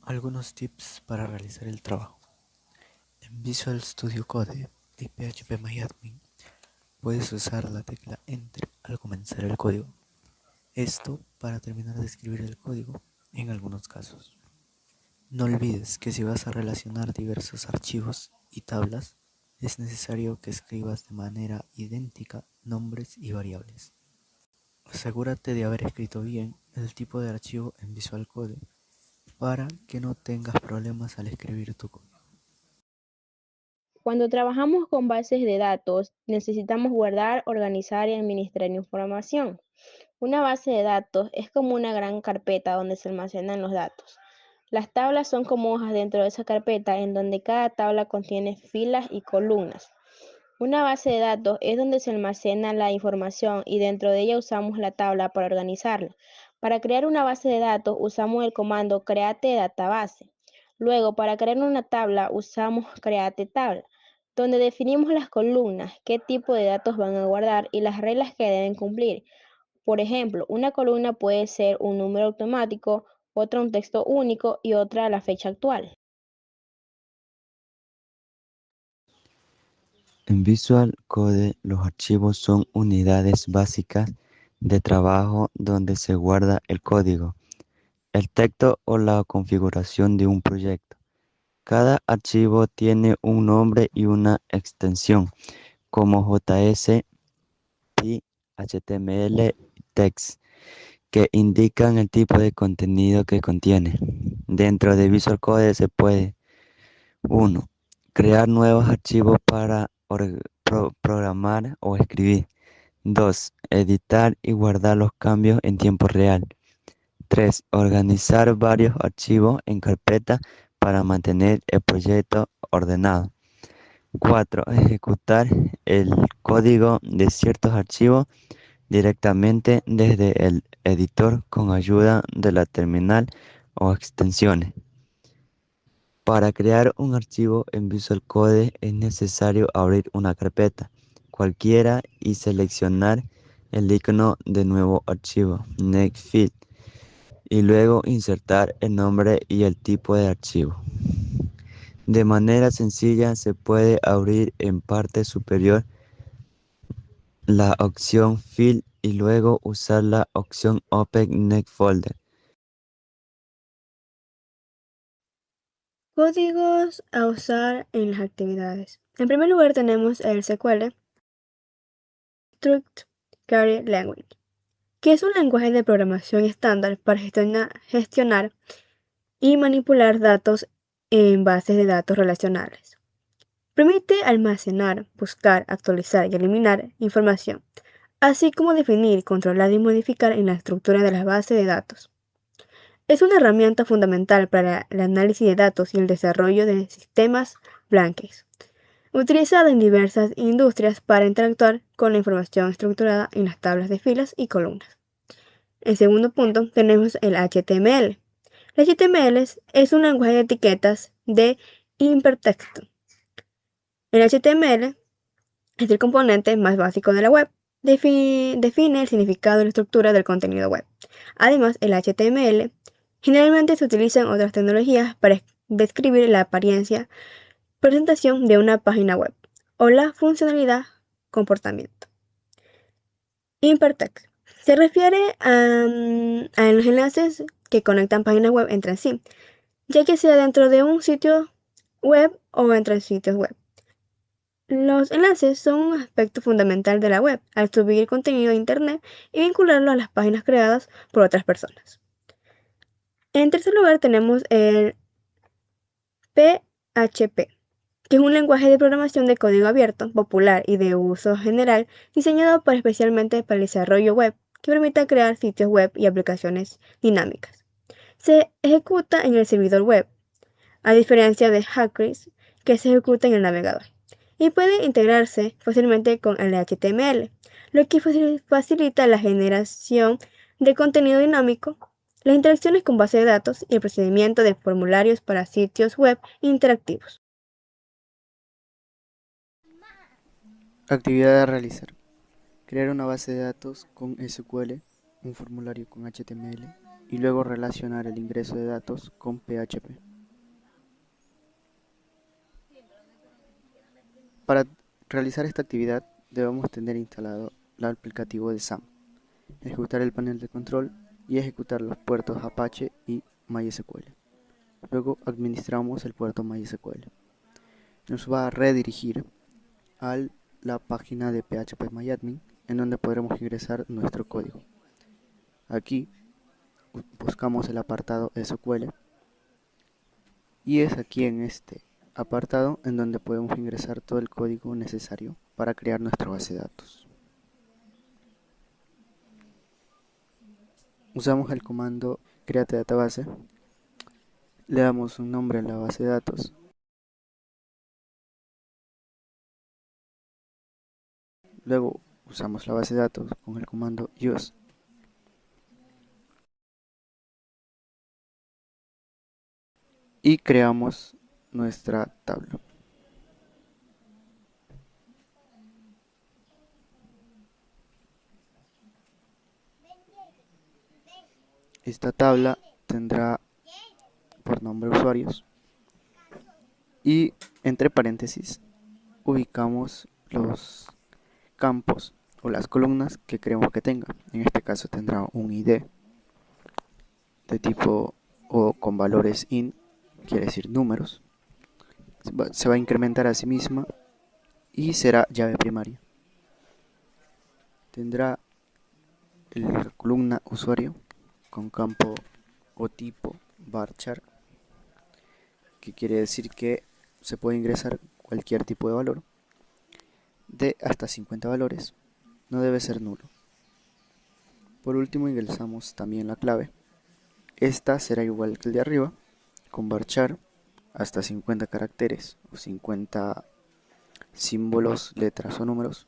Algunos tips para realizar el trabajo. En Visual Studio Code y PHP puedes usar la tecla Enter al comenzar el código. Esto para terminar de escribir el código en algunos casos. No olvides que si vas a relacionar diversos archivos y tablas, es necesario que escribas de manera idéntica nombres y variables. Asegúrate de haber escrito bien el tipo de archivo en Visual Code para que no tengas problemas al escribir tu código. Cuando trabajamos con bases de datos, necesitamos guardar, organizar y administrar información. Una base de datos es como una gran carpeta donde se almacenan los datos. Las tablas son como hojas dentro de esa carpeta en donde cada tabla contiene filas y columnas. Una base de datos es donde se almacena la información y dentro de ella usamos la tabla para organizarla. Para crear una base de datos usamos el comando create database. Luego, para crear una tabla usamos create tabla, donde definimos las columnas, qué tipo de datos van a guardar y las reglas que deben cumplir. Por ejemplo, una columna puede ser un número automático, otra un texto único y otra la fecha actual. En Visual Code, los archivos son unidades básicas de trabajo donde se guarda el código, el texto o la configuración de un proyecto. Cada archivo tiene un nombre y una extensión, como JS, PY, HTML y text, que indican el tipo de contenido que contiene. Dentro de Visual Code se puede 1. Crear nuevos archivos para programar o escribir. 2. Editar y guardar los cambios en tiempo real. 3. Organizar varios archivos en carpeta para mantener el proyecto ordenado. 4. Ejecutar el código de ciertos archivos directamente desde el editor con ayuda de la terminal o extensiones. Para crear un archivo en Visual Code es necesario abrir una carpeta cualquiera y seleccionar el icono de nuevo archivo, Next Field, y luego insertar el nombre y el tipo de archivo. De manera sencilla se puede abrir en parte superior la opción Field y luego usar la opción Open Next Folder. Códigos a usar en las actividades. En primer lugar tenemos el SQL, Structured Query Language, que es un lenguaje de programación estándar para gestionar y manipular datos en bases de datos relacionales. Permite almacenar, buscar, actualizar y eliminar información, así como definir, controlar y modificar en la estructura de las bases de datos. Es una herramienta fundamental para el análisis de datos y el desarrollo de sistemas blanques, utilizada en diversas industrias para interactuar con la información estructurada en las tablas de filas y columnas. En segundo punto tenemos el HTML. El HTML es un lenguaje de etiquetas de hipertexto. El HTML es el componente más básico de la web. Define el significado y la estructura del contenido web. Además, el HTML generalmente se utiliza en otras tecnologías para describir la apariencia, presentación de una página web o la funcionalidad, comportamiento. Hypertext se refiere a los enlaces que conectan páginas web entre sí, ya que sea dentro de un sitio web o entre sitios web. Los enlaces son un aspecto fundamental de la web al subir contenido a Internet y vincularlo a las páginas creadas por otras personas. En tercer lugar tenemos el PHP, que es un lenguaje de programación de código abierto, popular y de uso general, diseñado especialmente para el desarrollo web, que permite crear sitios web y aplicaciones dinámicas. Se ejecuta en el servidor web, a diferencia de jQuery, que se ejecuta en el navegador, y puede integrarse fácilmente con el HTML, lo que facilita la generación de contenido dinámico, las interacciones con base de datos y el procedimiento de formularios para sitios web interactivos. Actividad a realizar. Crear una base de datos con SQL, un formulario con HTML, y luego relacionar el ingreso de datos con PHP. Para realizar esta actividad debemos tener instalado el aplicativo de SAM, ejecutar el panel de control y ejecutar los puertos Apache y MySQL. Luego administramos el puerto MySQL. Nos va a redirigir a la página de PHP en donde podremos ingresar nuestro código. Aquí buscamos el apartado SQL y es aquí en este apartado en donde podemos ingresar todo el código necesario para crear nuestra base de datos. Usamos el comando create database, le damos un nombre a la base de datos, luego usamos la base de datos con el comando use y creamos nuestra tabla. Esta tabla tendrá por nombre usuarios y entre paréntesis ubicamos los campos o las columnas que queremos que tenga. En este caso tendrá un ID de tipo o con valores int, quiere decir números. Se va a incrementar a sí misma y será llave primaria. Tendrá la columna usuario con campo o tipo varchar, que quiere decir que se puede ingresar cualquier tipo de valor de hasta 50 valores, no debe ser nulo. Por último ingresamos también la clave. Esta será igual que el de arriba, con varchar hasta 50 caracteres o 50 símbolos, letras o números.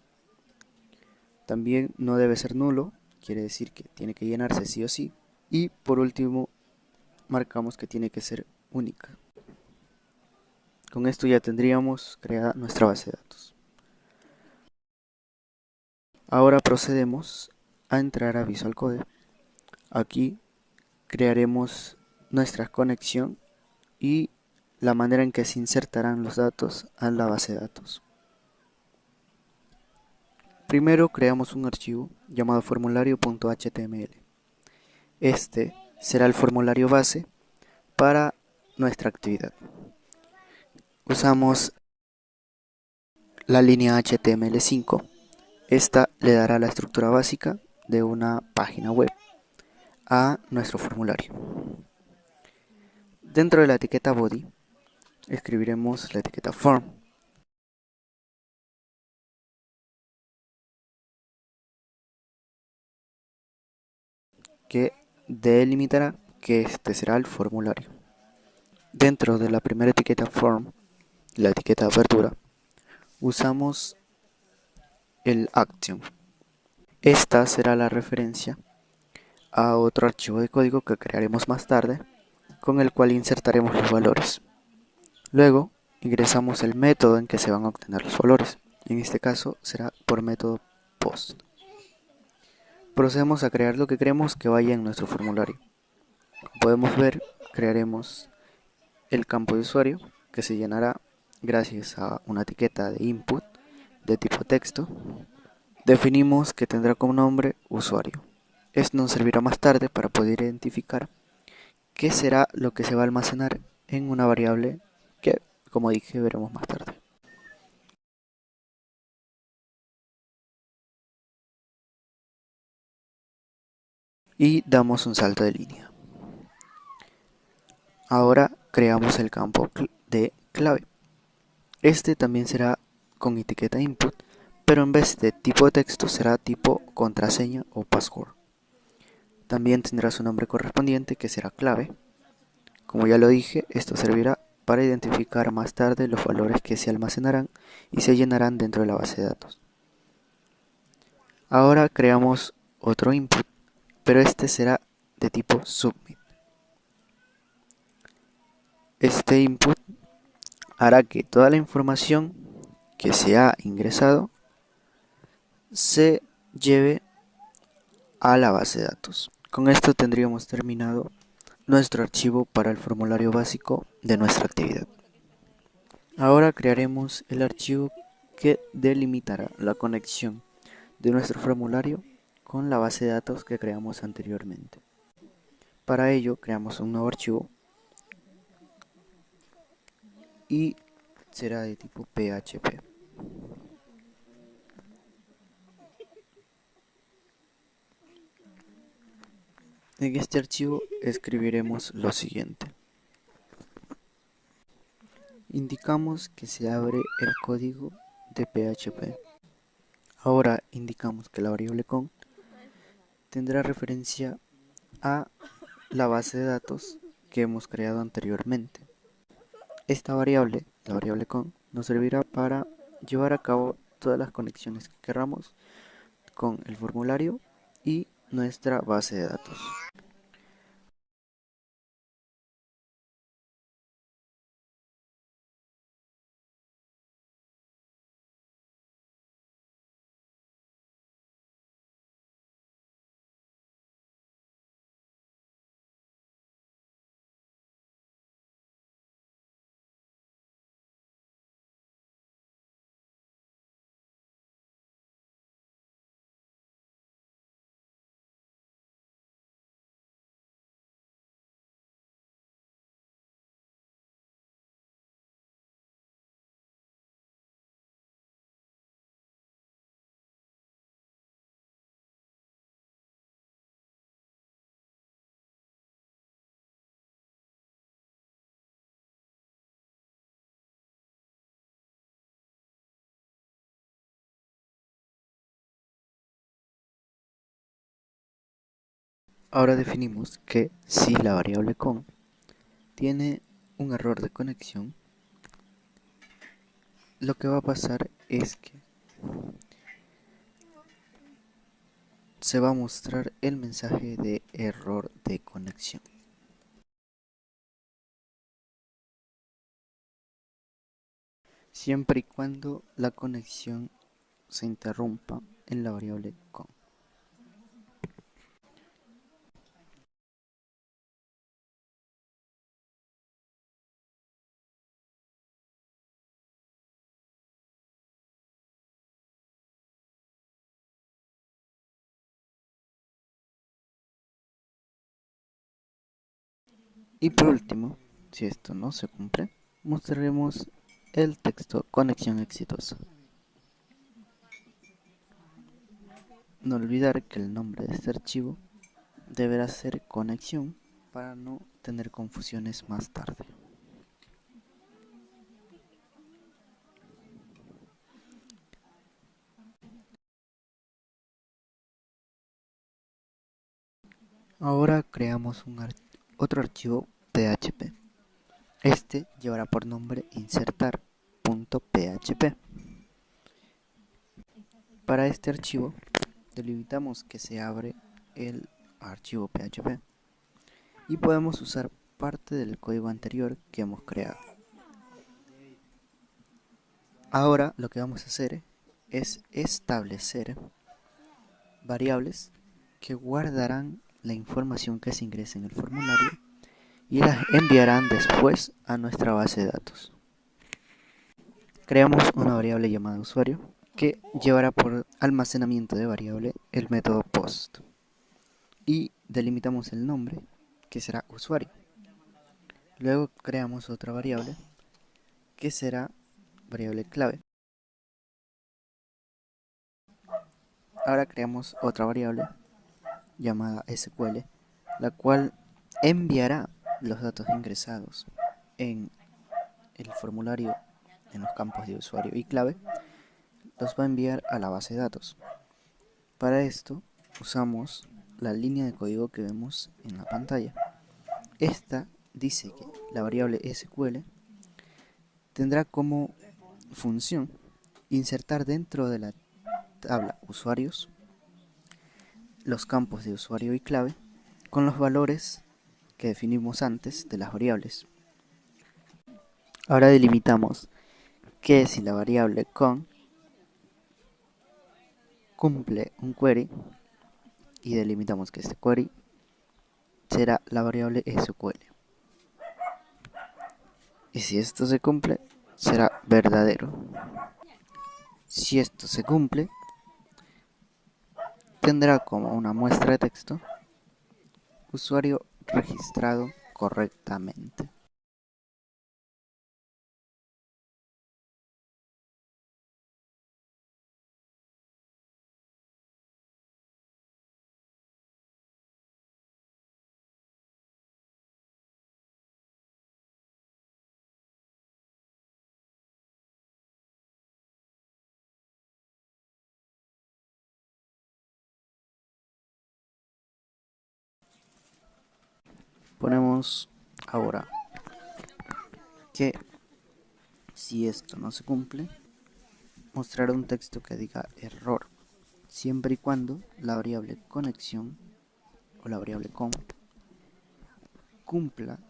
También no debe ser nulo, quiere decir que tiene que llenarse sí o sí. Y por último marcamos que tiene que ser única. Con esto ya tendríamos creada nuestra base de datos. Ahora procedemos a entrar a Visual Code. Aquí crearemos nuestra conexión y la manera en que se insertarán los datos a la base de datos. Primero creamos un archivo llamado formulario.html. Este será el formulario base para nuestra actividad. Usamos la línea HTML5. Esta le dará la estructura básica de una página web a nuestro formulario. Dentro de la etiqueta body escribiremos la etiqueta form. Que delimitará que este será el formulario. Dentro de la primera etiqueta form, la etiqueta apertura, usamos el action. Esta será la referencia a otro archivo de código que crearemos más tarde, con el cual insertaremos los valores. Luego ingresamos el método en que se van a obtener los valores. En este caso será por método post. Procedemos a crear lo que queremos que vaya en nuestro formulario. Como podemos ver, crearemos el campo de usuario que se llenará gracias a una etiqueta de input de tipo texto. Definimos que tendrá como nombre usuario. Esto nos servirá más tarde para poder identificar qué será lo que se va a almacenar en una variable que, como dije, veremos más tarde. Y damos un salto de línea. Ahora creamos el campo de clave. Este también será con etiqueta input, pero en vez de tipo de texto será tipo contraseña o password. También tendrá su nombre correspondiente que será clave. Como ya lo dije, esto servirá para identificar más tarde los valores que se almacenarán y se llenarán dentro de la base de datos. Ahora creamos otro input, pero este será de tipo submit. Este input hará que toda la información que se ha ingresado se lleve a la base de datos. Con esto tendríamos terminado nuestro archivo para el formulario básico de nuestra actividad. Ahora crearemos el archivo que delimitará la conexión de nuestro formulario con la base de datos que creamos anteriormente. Para ello creamos un nuevo archivo y será de tipo PHP. En este archivo escribiremos lo siguiente. Indicamos que se abre el código de PHP. Ahora indicamos que la variable con tendrá referencia a la base de datos que hemos creado anteriormente. Esta variable, la variable con, nos servirá para llevar a cabo todas las conexiones que queramos con el formulario y nuestra base de datos. Ahora definimos que si la variable con tiene un error de conexión, lo que va a pasar es que se va a mostrar el mensaje de error de conexión. Siempre y cuando la conexión se interrumpa en la variable con. Y por último, si esto no se cumple, mostraremos el texto conexión exitosa. No olvidar que el nombre de este archivo deberá ser conexión para no tener confusiones más tarde. Ahora creamos otro archivo PHP. Este llevará por nombre insertar.php. Para este archivo delimitamos que se abre el archivo PHP y podemos usar parte del código anterior que hemos creado. Ahora lo que vamos a hacer es establecer variables que guardarán la información que se ingrese en el formulario y las enviarán después a nuestra base de datos. Creamos una variable llamada usuario que llevará por almacenamiento de variable el método post y delimitamos el nombre que será usuario. Luego creamos otra variable que será variable clave. Ahora creamos otra variable llamada SQL, la cual enviará los datos ingresados en el formulario en los campos de usuario y clave, los va a enviar a la base de datos. Para esto usamos la línea de código que vemos en la pantalla. Esta dice que la variable SQL tendrá como función insertar dentro de la tabla usuarios los campos de usuario y clave con los valores que definimos antes de las variables. Ahora delimitamos que si la variable con cumple un query y delimitamos que este query será la variable SQL. Y si esto se cumple, será verdadero. Si esto se cumple, tendrá como una muestra de texto usuario registrado correctamente. Ponemos ahora que si esto no se cumple, mostrará un texto que diga error, siempre y cuando la variable conexión o la variable com cumpla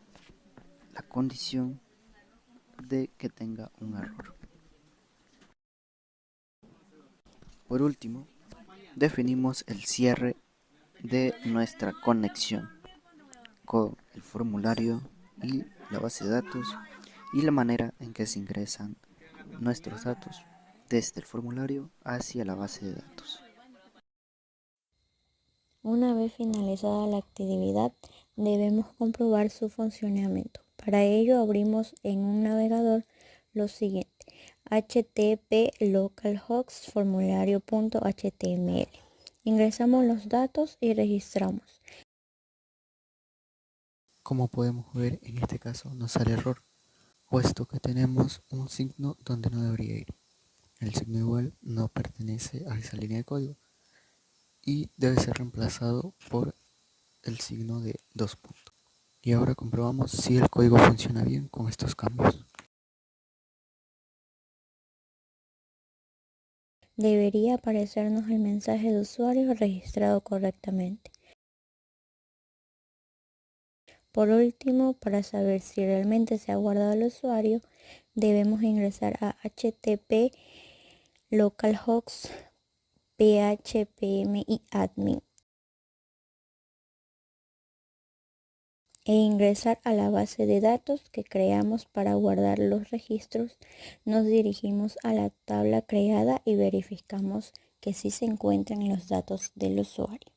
la condición de que tenga un error. Por último, definimos el cierre de nuestra conexión con el formulario y la base de datos y la manera en que se ingresan nuestros datos desde el formulario hacia la base de datos. Una vez finalizada la actividad, debemos comprobar su funcionamiento. Para ello abrimos en un navegador lo siguiente: http localhost formulario.html. Ingresamos los datos y registramos. Como podemos ver, en este caso nos sale error, puesto que tenemos un signo donde no debería ir. El signo igual no pertenece a esa línea de código y debe ser reemplazado por el signo de 2 puntos. Y ahora comprobamos si el código funciona bien con estos cambios. Debería aparecernos el mensaje de usuario registrado correctamente. Por último, para saber si realmente se ha guardado el usuario, debemos ingresar a http localhost phpMyAdmin e ingresar a la base de datos que creamos para guardar los registros. Nos dirigimos a la tabla creada y verificamos que sí se encuentran los datos del usuario.